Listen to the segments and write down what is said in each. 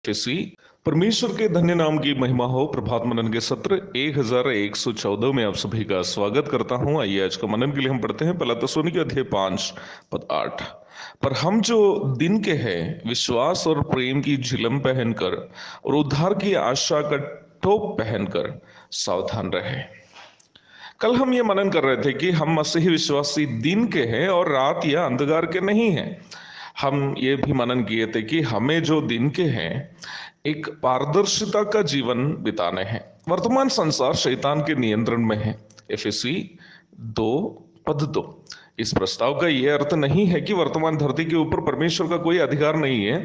किसी परमेश्वर के धन्य नाम की महिमा हो। प्रभात मनन के सत्र 1114 में आप सभी का स्वागत करता हूं। आइए आज का मनन के लिए हम पढ़ते हैं पहला थिस्सलुनीके अध्याय 5 पद 8। पर हम जो दिन के हैं विश्वास और प्रेम की झिलम पहनकर और उद्धार की आशा का टोप पहनकर सावधान रहे। कल हम ये मनन कर रहे थे कि हम मसीही विश्वासी दिन के हैं और रात या अंधकार के नहीं हैं। हम ये भी मनन किए थे कि हमें जो दिन के हैं एक पारदर्शिता का जीवन बिताने हैं। वर्तमान संसार शैतान के नियंत्रण में है। एफएसी 2 पद 2। इस प्रस्ताव का यह अर्थ नहीं है कि वर्तमान धरती के ऊपर परमेश्वर का कोई अधिकार नहीं है।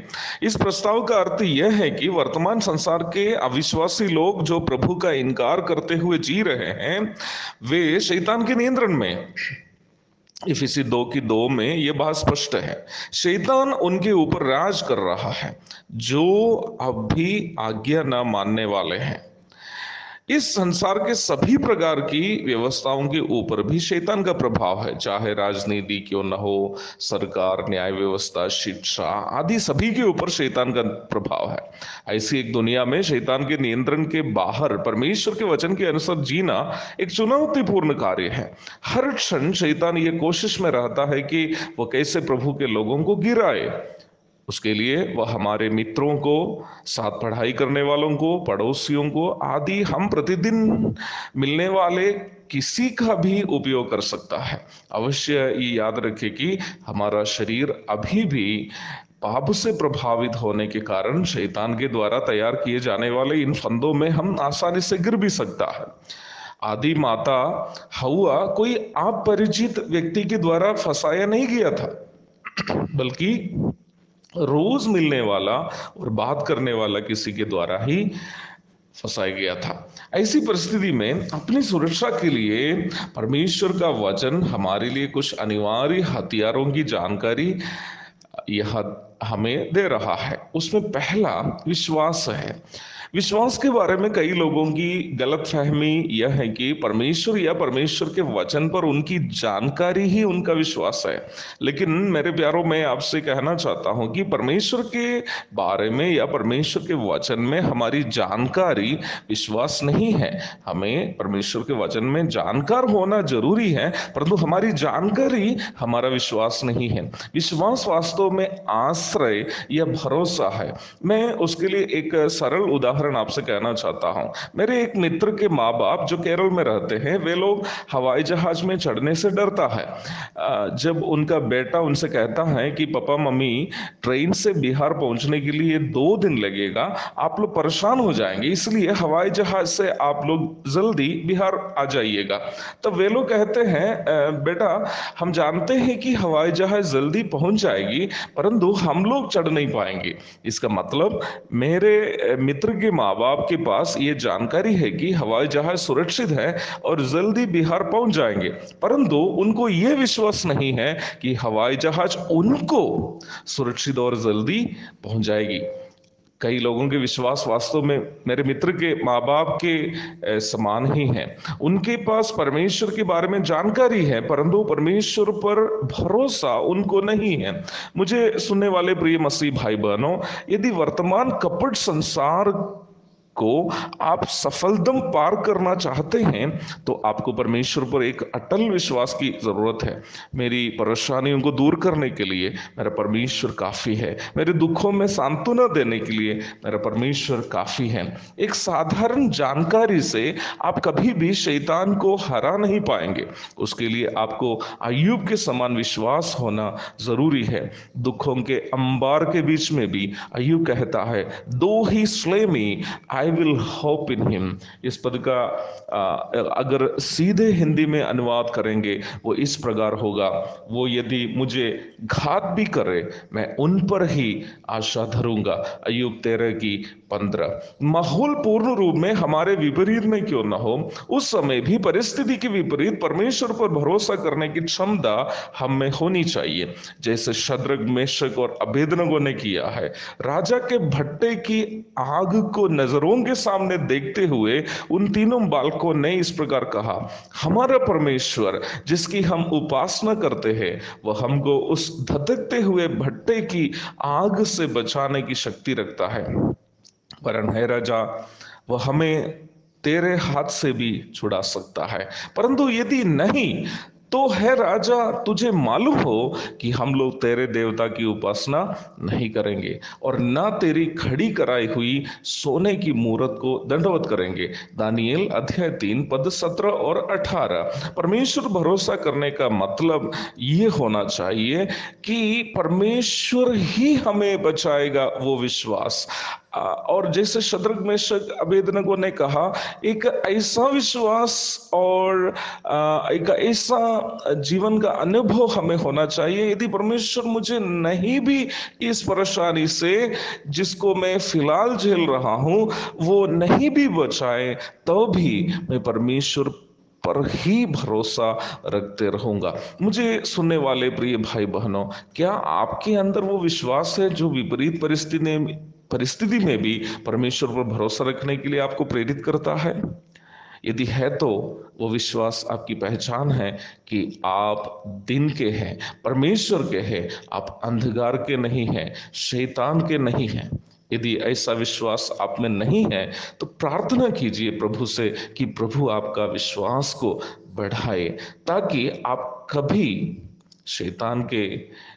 इस प्रस्ताव का अर्थ यह है कि वर्तमान संसार के अविश्वासी लोग जो प्रभु का इनकार करते हुए जी रहे हैं वे शैतान के नियंत्रण में। इफिसी 2:2 में यह बात स्पष्ट है। शैतान उनके ऊपर राज कर रहा है जो अब भी आज्ञा न मानने वाले हैं। इस संसार के सभी प्रकार की व्यवस्थाओं के ऊपर भी शैतान का प्रभाव है, चाहे राजनीति क्यों न हो, सरकार, न्याय व्यवस्था, शिक्षा आदि सभी के ऊपर शैतान का प्रभाव है। ऐसी एक दुनिया में शैतान के नियंत्रण के बाहर परमेश्वर के वचन के अनुसार जीना एक चुनौतीपूर्ण कार्य है। हर क्षण शैतान ये कोशिश में रहता है कि वह कैसे प्रभु के लोगों को गिराए। उसके लिए वह हमारे मित्रों को, साथ पढ़ाई करने वालों को, पड़ोसियों को आदि हम प्रतिदिन मिलने वाले किसी का भी उपयोग कर सकता है। अवश्य ये याद रखें कि हमारा शरीर अभी भी पाप से प्रभावित होने के कारण शैतान के द्वारा तैयार किए जाने वाले इन फंदों में हम आसानी से गिर भी सकता है। आदि माता हव्वा कोई अपरिचित व्यक्ति के द्वारा फंसाया नहीं गया था, बल्कि रोज मिलने वाला और बात करने वाला किसी के द्वारा ही फंसाया गया था। ऐसी परिस्थिति में अपनी सुरक्षा के लिए परमेश्वर का वचन हमारे लिए कुछ अनिवार्य हथियारों की जानकारी यह हमें दे रहा है। उसमें पहला विश्वास है। विश्वास के बारे में कई लोगों की गलत फहमी यह है कि परमेश्वर या परमेश्वर के वचन पर उनकी जानकारी ही उनका विश्वास है। लेकिन मेरे प्यारों, मैं आपसे कहना चाहता हूं कि परमेश्वर के बारे में या परमेश्वर के वचन में हमारी जानकारी विश्वास नहीं है। हमें परमेश्वर के वचन में जानकार होना जरूरी है, परंतु हमारी जानकारी हमारा विश्वास नहीं है। विश्वास वास्तव में आश्रय या भरोसा है। मैं उसके लिए एक सरल उदाहरण आपसे कहना चाहता हूं। मेरे एक मित्र के माँ बाप जो केरल में रहते हैं, वे लोग हवाई जहाज में चढ़ने से डरता है। जब उनका बेटा उनसे कहता है कि पापा मम्मी ट्रेन से बिहार पहुंचने के लिए 2 दिन लगेगा, आप लोग परेशान हो जाएंगे, इसलिए हवाई जहाज से आप लोग जल्दी बिहार आ जाइएगा। तब वे लोग कहते हैं बेटा हम जानते हैं कि हवाई जहाज जल्दी पहुंच जाएगी, परंतु हम लोग चढ़ नहीं पाएंगे। इसका मतलब मेरे मित्र के माँ बाप के पास ये जानकारी है कि हवाई जहाज सुरक्षित है और जल्दी बिहार पहुंच जाएंगे, परंतु उनको यह विश्वास नहीं है कि हवाई जहाज उनको सुरक्षित और जल्दी पहुंच जाएगी। कई लोगों के विश्वास वास्तव में मेरे मित्र के माँ बाप के समान ही है। उनके पास परमेश्वर के बारे में जानकारी है, परंतु परमेश्वर पर भरोसा उनको नहीं है। मुझे सुनने वाले प्रिय मसीह भाई बहनों, यदि वर्तमान कपट संसार को आप सफलतम पार करना चाहते हैं तो आपको परमेश्वर पर एक अटल विश्वास की जरूरत है। मेरी परेशानियों को दूर करने के लिए मेरा परमेश्वर काफी है। मेरे दुखों में सांत्वना देने के लिए मेरा परमेश्वर काफी है। एक साधारण जानकारी से आप कभी भी शैतान को हरा नहीं पाएंगे। उसके लिए आपको अय्यूब के समान विश्वास होना जरूरी है। दुखों के अंबार के बीच में भी अय्यूब कहता है, though he slay me I will hope in him. इस पद का अगर सीधे हिंदी में अनुवाद करेंगे वो इस प्रकार होगा, वो यदि मुझे घात भी करे मैं उन पर ही आशा धरूंगा। अय्यूब 13:15। माहौल पूर्ण रूप में हमारे विपरीत में क्यों ना हो, उस समय भी परिस्थिति के विपरीत परमेश्वर पर भरोसा करने की क्षमता हम में होनी चाहिए, जैसे शद्रक, मेशक और अबेदनगो ने किया है। राजा के भट्टे की आग को नजरों के सामने देखते हुए उन तीनों बालकों ने इस प्रकार कहा, हमारा परमेश्वर जिसकी हम उपासना करते हैं वह हमको उस धधकते हुए भट्टे की आग से बचाने की शक्ति रखता है। वरन है राजा, वह हमें तेरे हाथ से भी छुड़ा सकता है। परंतु यदि नहीं, तो है राजा, तुझे मालूम हो कि हम लोग तेरे देवता की उपासना नहीं करेंगे और ना तेरी खड़ी कराई हुई सोने की मूरत को दंडवत करेंगे। दानिएल अध्याय 3 पद 17 और 18। परमेश्वर भरोसा करने का मतलब ये होना चाहिए कि परमेश्वर ही हमें बचाएगा, वो विश्वास। और जैसे शद्रक मेशक अबेदनगो ने कहा, एक ऐसा विश्वास और एक ऐसा जीवन का अनुभव हमें होना चाहिए, यदि परमेश्वर मुझे नहीं भी इस परेशानी से जिसको मैं फिलहाल झेल रहा हूं वो नहीं भी बचाए, तो भी मैं परमेश्वर पर ही भरोसा रखते रहूंगा। मुझे सुनने वाले प्रिय भाई बहनों, क्या आपके अंदर वो विश्वास है जो विपरीत परिस्थिति में भी परमेश्वर पर भरोसा रखने के लिए आपको प्रेरित करता है? यदि है तो वो विश्वास आपकी पहचान है कि आप दिन के हैं, परमेश्वर के हैं, आप अंधकार के नहीं हैं, शैतान के नहीं हैं। यदि ऐसा विश्वास आप में नहीं है तो प्रार्थना कीजिए प्रभु से कि प्रभु आपका विश्वास को बढ़ाए, ताकि आप कभी शैतान के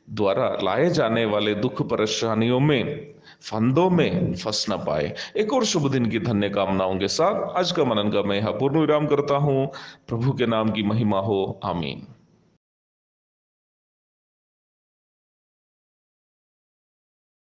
द्वारा लाए जाने वाले दुख परेशानियों में, फंदों में फंस न पाए। एक और शुभ दिन की धन्य कामनाओं के साथ आज का मनन का मैं यहाँ पूर्ण विराम करता हूँ। प्रभु के नाम की महिमा हो। आमीन।